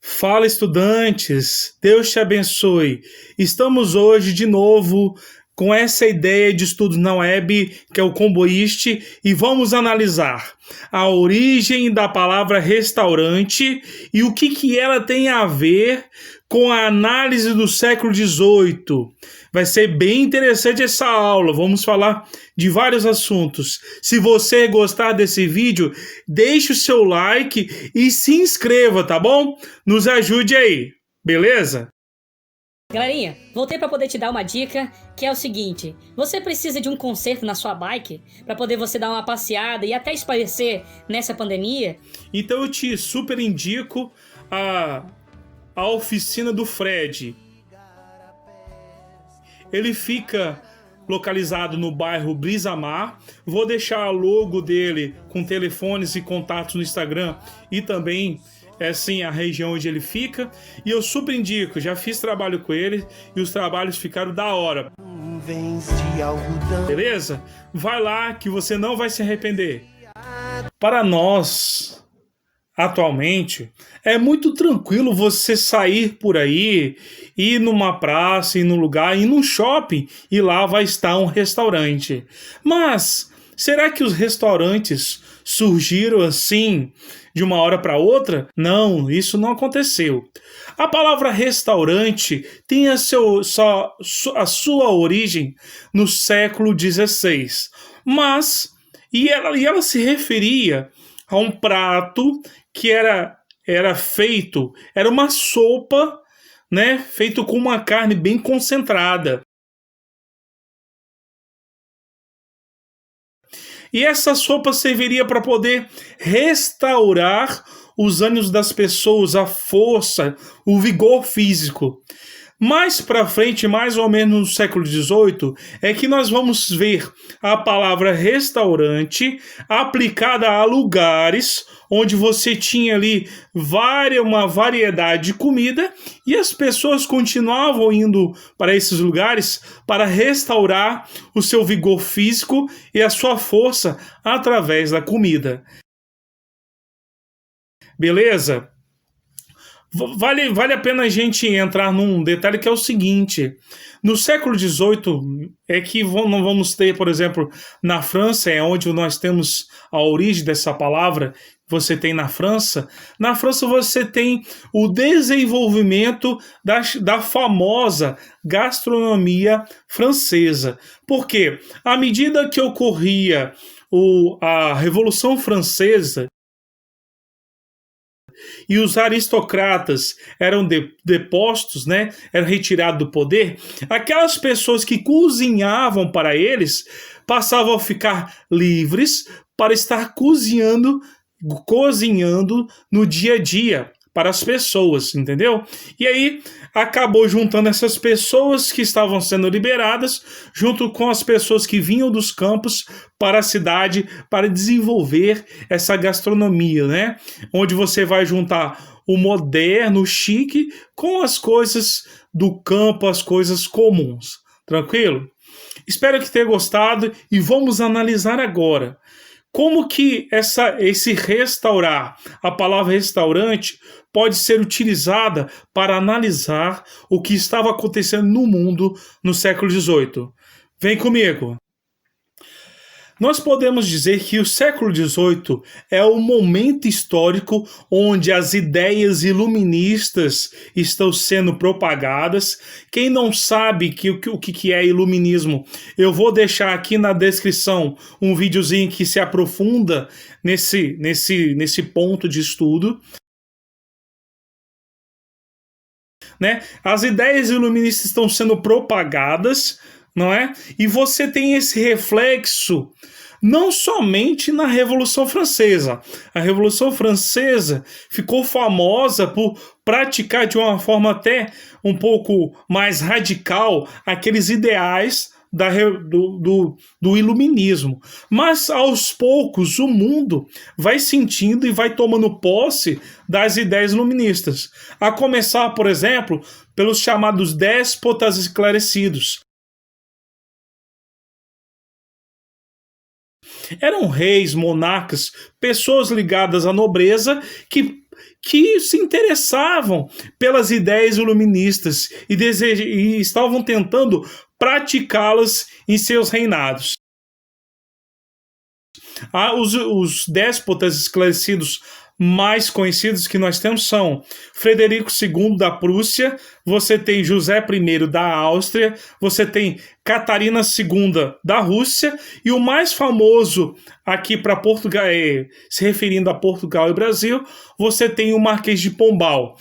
Fala, estudantes! Deus te abençoe. Estamos hoje de novo com essa ideia de estudos na web, que é o Comboist, e vamos analisar a origem da palavra restaurante e o que ela tem a ver com a análise do século XVIII. Vai ser bem interessante essa aula, vamos falar de vários assuntos. Se você gostar desse vídeo, deixe o seu like e se inscreva, tá bom? Nos ajude aí, beleza? Galerinha, voltei para poder te dar uma dica, que é o seguinte: você precisa de um conserto na sua bike para poder você dar uma passeada e até espairecer nessa pandemia? Então eu te super indico a oficina do Fred. Ele fica localizado no bairro Brisamar. Vou deixar a logo dele com telefones e contatos no Instagram e também assim a região onde ele fica. E eu super indico, já fiz trabalho com ele e os trabalhos ficaram da hora. Beleza? Vai lá que você não vai se arrepender. Para nós, atualmente, é muito tranquilo você sair por aí, ir numa praça, ir num lugar, ir num shopping e lá vai estar um restaurante. Mas será que os restaurantes surgiram assim de uma hora para outra? Não, isso não aconteceu. A palavra restaurante tem a sua origem no século XVI, mas ela se referia a um prato que era feito, era uma sopa, né, feito com uma carne bem concentrada. E essa sopa serviria para poder restaurar os ânimos das pessoas, a força, o vigor físico. Mais para frente, mais ou menos no século XVIII, é que nós vamos ver a palavra restaurante aplicada a lugares onde você tinha ali uma variedade de comida e as pessoas continuavam indo para esses lugares para restaurar o seu vigor físico e a sua força através da comida. Beleza? Vale a pena a gente entrar num detalhe que é o seguinte: no século XVIII é que não vamos ter, por exemplo, na França, é onde nós temos a origem dessa palavra, você tem na França. Na França você tem o desenvolvimento da famosa gastronomia francesa. Por quê? À medida que ocorria a Revolução Francesa, e os aristocratas eram depostos, né, eram retirados do poder, aquelas pessoas que cozinhavam para eles passavam a ficar livres para estar cozinhando no dia a dia para as pessoas, entendeu? E aí acabou juntando essas pessoas que estavam sendo liberadas junto com as pessoas que vinham dos campos para a cidade para desenvolver essa gastronomia, né? Onde você vai juntar o moderno, o chique, com as coisas do campo, as coisas comuns. Tranquilo? Espero que tenha gostado e vamos analisar agora como que esse restaurar, a palavra restaurante, pode ser utilizada para analisar o que estava acontecendo no mundo no século XVIII. Vem comigo! Nós podemos dizer que o século XVIII é o momento histórico onde as ideias iluministas estão sendo propagadas. Quem não sabe o que é iluminismo, eu vou deixar aqui na descrição um videozinho que se aprofunda nesse ponto de estudo. Né? As ideias iluministas estão sendo propagadas, não é? E você tem esse reflexo não somente na Revolução Francesa. A Revolução Francesa ficou famosa por praticar de uma forma até um pouco mais radical aqueles ideais do iluminismo. Mas aos poucos o mundo vai sentindo e vai tomando posse das ideias iluministas. A começar, por exemplo, pelos chamados déspotas esclarecidos. Eram reis, monarcas, pessoas ligadas à nobreza que que se interessavam pelas ideias iluministas e estavam tentando praticá-las em seus reinados. Os déspotas esclarecidos mais conhecidos que nós temos são Frederico II da Prússia, você tem José I da Áustria, você tem Catarina II da Rússia, e o mais famoso aqui para Portugal, se referindo a Portugal e Brasil, você tem o Marquês de Pombal.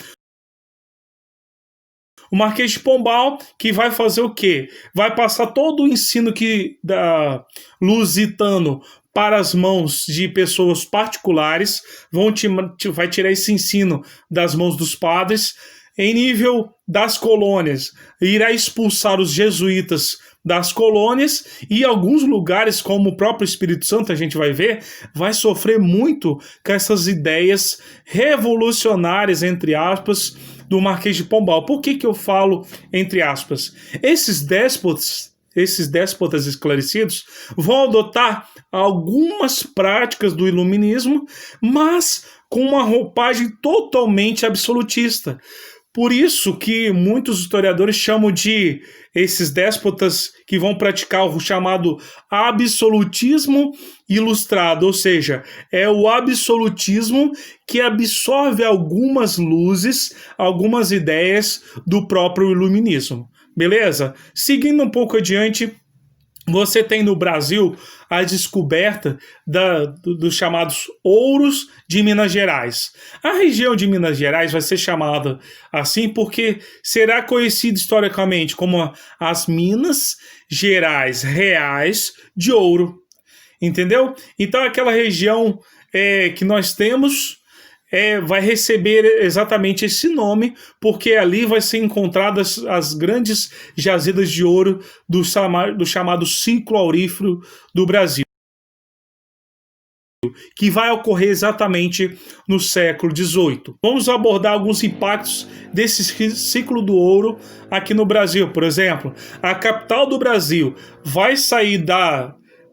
O Marquês de Pombal, que vai fazer o quê? Vai passar todo o ensino da lusitano para as mãos de pessoas particulares, vai tirar esse ensino das mãos dos padres. Em nível das colônias, irá expulsar os jesuítas das colônias, e alguns lugares, como o próprio Espírito Santo, a gente vai ver, vai sofrer muito com essas ideias revolucionárias, entre aspas, do Marquês de Pombal. Por que eu falo entre aspas? Esses déspotas esclarecidos vão adotar algumas práticas do iluminismo, mas com uma roupagem totalmente absolutista. Por isso que muitos historiadores chamam de esses déspotas que vão praticar o chamado absolutismo ilustrado, ou seja, é o absolutismo que absorve algumas luzes, algumas ideias do próprio iluminismo. Beleza? Seguindo um pouco adiante, você tem no Brasil a descoberta dos chamados ouros de Minas Gerais. A região de Minas Gerais vai ser chamada assim porque será conhecida historicamente como as Minas Gerais reais de ouro. Entendeu? Então aquela região que nós temos vai receber exatamente esse nome, porque ali vai ser encontradas as grandes jazidas de ouro do chamado ciclo aurífero do Brasil, que vai ocorrer exatamente no século XVIII. Vamos abordar alguns impactos desse ciclo do ouro aqui no Brasil. Por exemplo, a capital do Brasil vai sair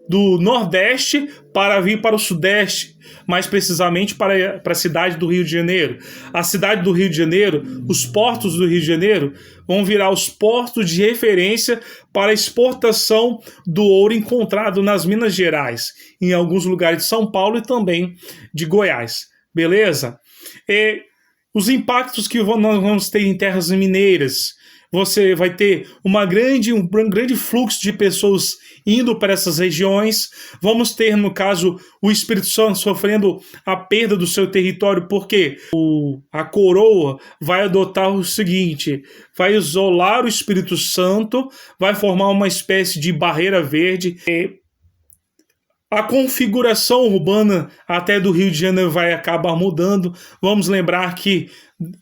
do Nordeste para vir para o Sudeste, mais precisamente para a cidade do Rio de Janeiro. A cidade do Rio de Janeiro, os portos do Rio de Janeiro, vão virar os portos de referência para a exportação do ouro encontrado nas Minas Gerais, em alguns lugares de São Paulo e também de Goiás. Beleza? Os impactos que nós vamos ter em terras mineiras. Você vai ter um grande fluxo de pessoas indo para essas regiões. Vamos ter, no caso, o Espírito Santo sofrendo a perda do seu território, porque a coroa vai adotar o seguinte: vai isolar o Espírito Santo, vai formar uma espécie de barreira verde. A configuração urbana até do Rio de Janeiro vai acabar mudando. Vamos lembrar que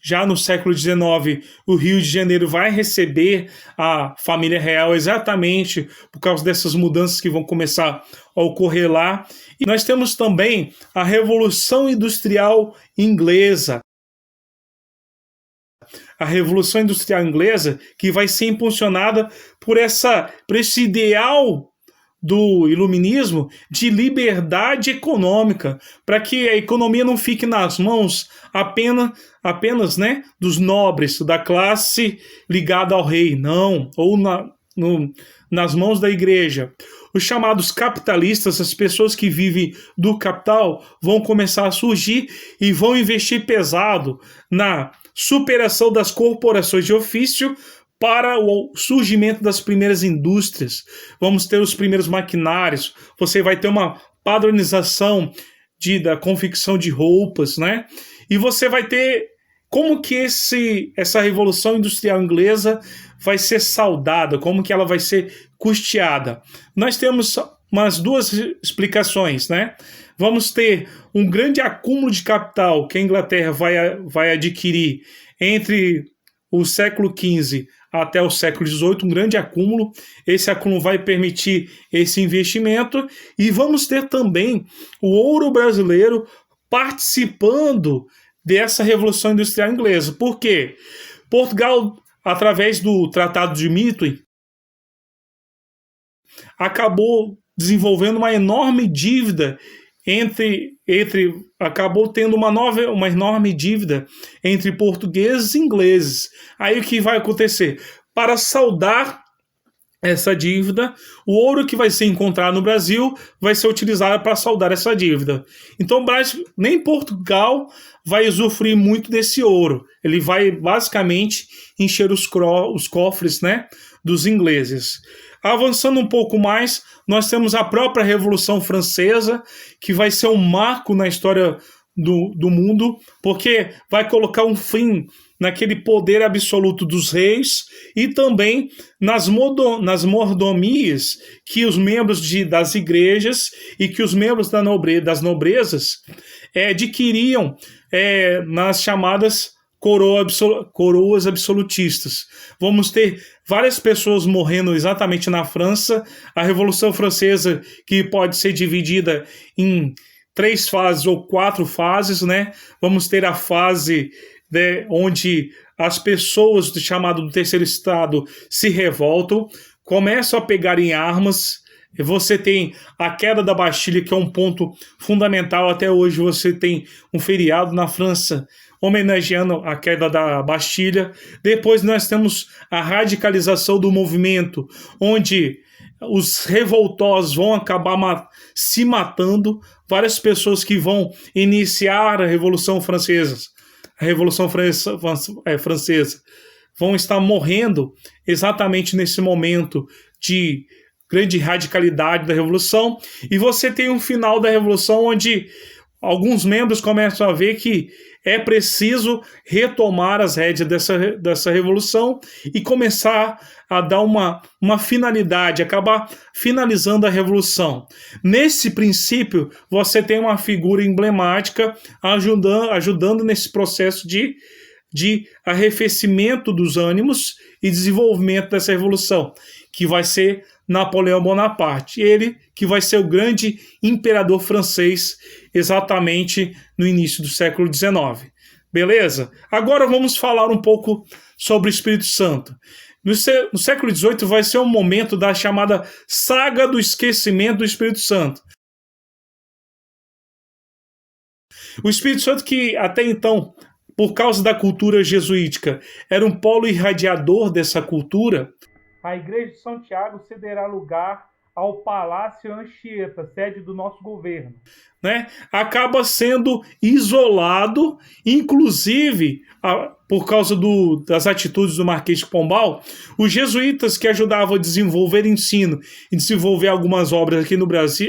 já no século XIX, o Rio de Janeiro vai receber a família real exatamente por causa dessas mudanças que vão começar a ocorrer lá. E nós temos também a Revolução Industrial Inglesa. A Revolução Industrial Inglesa, que vai ser impulsionada por esse ideal do iluminismo de liberdade econômica, para que a economia não fique nas mãos apenas dos nobres, da classe ligada ao rei, não, ou nas mãos da igreja. Os chamados capitalistas, as pessoas que vivem do capital, vão começar a surgir e vão investir pesado na superação das corporações de ofício para o surgimento das primeiras indústrias. Vamos ter os primeiros maquinários, você vai ter uma padronização da confecção de roupas, né? E você vai ter como que essa Revolução Industrial Inglesa vai ser saudada, como que ela vai ser custeada. Nós temos umas duas explicações, né? Vamos ter um grande acúmulo de capital que a Inglaterra vai adquirir entre o século XV até o século XVIII, um grande acúmulo. Esse acúmulo vai permitir esse investimento, e vamos ter também o ouro brasileiro participando dessa Revolução Industrial Inglesa. Por quê? Portugal, através do Tratado de Methuen, acabou desenvolvendo uma enorme dívida acabou tendo uma enorme dívida entre portugueses e ingleses. Aí o que vai acontecer? Para saldar essa dívida, o ouro que vai ser encontrado no Brasil vai ser utilizado para saldar essa dívida. Então, nem Portugal vai usufruir muito desse ouro. Ele vai basicamente encher os cofres, né, dos ingleses. Avançando um pouco mais, nós temos a própria Revolução Francesa, que vai ser um marco na história do mundo, porque vai colocar um fim naquele poder absoluto dos reis e também nas mordomias que os membros das igrejas e que os membros das nobrezas adquiriam nas chamadas coroas absolutistas. Vamos ter várias pessoas morrendo exatamente na França. A Revolução Francesa, que pode ser dividida em 3 fases ou 4 fases, né? Vamos ter a fase onde as pessoas do chamado do terceiro estado se revoltam, começam a pegar em armas. Você tem a queda da Bastilha, que é um ponto fundamental. Até hoje você tem um feriado na França homenageando a queda da Bastilha. Depois nós temos a radicalização do movimento, onde os revoltosos vão acabar se matando. Várias pessoas que vão iniciar a Revolução Francesa vão estar morrendo exatamente nesse momento de grande radicalidade da Revolução. E você tem um final da Revolução onde alguns membros começam a ver que é preciso retomar as rédeas dessa revolução e começar a dar uma finalidade, acabar finalizando a revolução. Nesse princípio, você tem uma figura emblemática ajudando nesse processo de arrefecimento dos ânimos e desenvolvimento dessa revolução, que vai ser Napoleão Bonaparte, ele que vai ser o grande imperador francês exatamente no início do século XIX. Beleza? Agora vamos falar um pouco sobre o Espírito Santo. No século XVIII vai ser um momento da chamada saga do esquecimento do Espírito Santo. O Espírito Santo, que até então, por causa da cultura jesuítica, era um polo irradiador dessa cultura, a Igreja de Santiago cederá lugar ao Palácio Anchieta, sede do nosso governo, né? Acaba sendo isolado, inclusive por causa das atitudes do Marquês de Pombal. Os jesuítas que ajudavam a desenvolver ensino e desenvolver algumas obras aqui no Brasil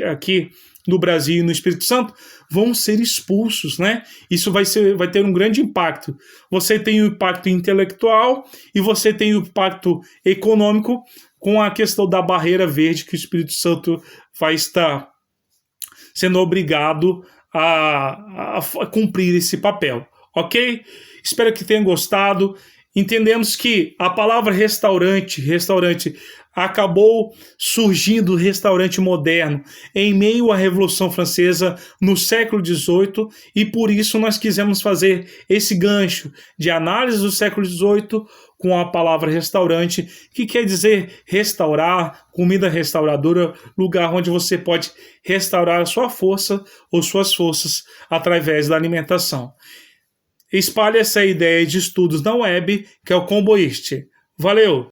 e no Espírito Santo, vão ser expulsos, né? Isso vai ter um grande impacto. Você tem o impacto intelectual e você tem o impacto econômico com a questão da barreira verde que o Espírito Santo vai estar sendo obrigado a cumprir esse papel, ok? Espero que tenham gostado. Entendemos que a palavra restaurante acabou surgindo o restaurante moderno em meio à Revolução Francesa no século XVIII, e por isso nós quisemos fazer esse gancho de análise do século XVIII com a palavra restaurante, que quer dizer restaurar, comida restauradora, lugar onde você pode restaurar a sua força ou suas forças através da alimentação. Espalhe essa ideia de estudos na web, que é o Comboist. Valeu!